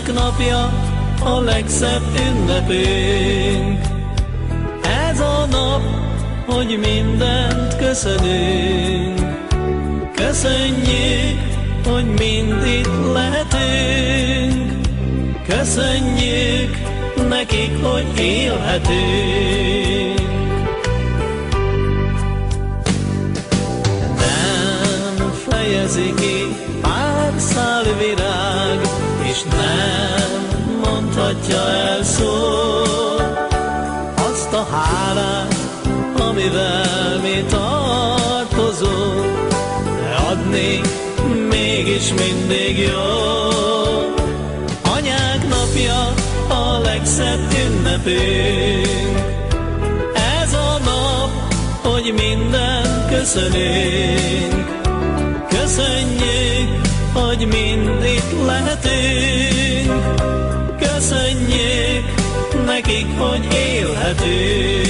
Anyák napja a legszebb ünnepünk. Ez a nap, hogy mindent köszönünk. Köszönjük, hogy mind itt lehetünk. Köszönjük nekik, hogy élhetünk. Nem fejezi ki pár szál virág, és nem mondhatja el szó azt a hálát, amivel mi tartozunk. De adni mégis mindig jó. Anyák napja a legszebb ünnepünk. Ez a nap, hogy mindent köszönünk. Köszönjük, hogy mind itt lehetünk. Köszönjük nekik, hogy élhetünk.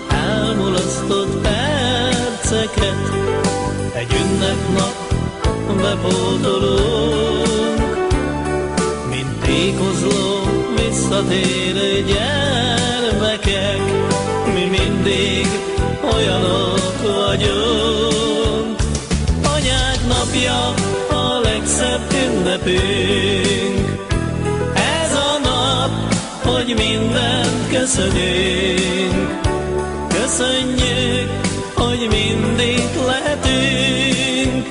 Elmulasztott perceket egy ünnepnap bepótolunk, mint tékozló visszatérő gyermekek. Mi mindig olyanok vagyunk. Anyák napja a legszebb ünnepünk. Ez a nap, hogy mindent köszönünk. Köszönjük, hogy mindig lehetünk.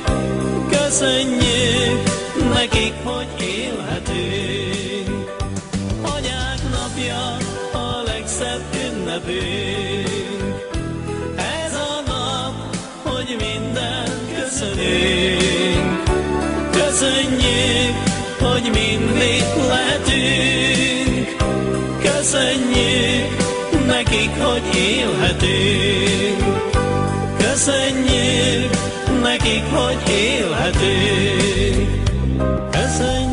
Köszönjük nekik, hogy élhetünk. Anyák napja a legszebb ünnepünk. Ez a nap, hogy mindent köszönünk. Köszönjük, hogy mindig lehetünk. Köszönjük nekik, hogy élhetünk. Köszönjük nekik, hogy élhetünk. Köszönjük.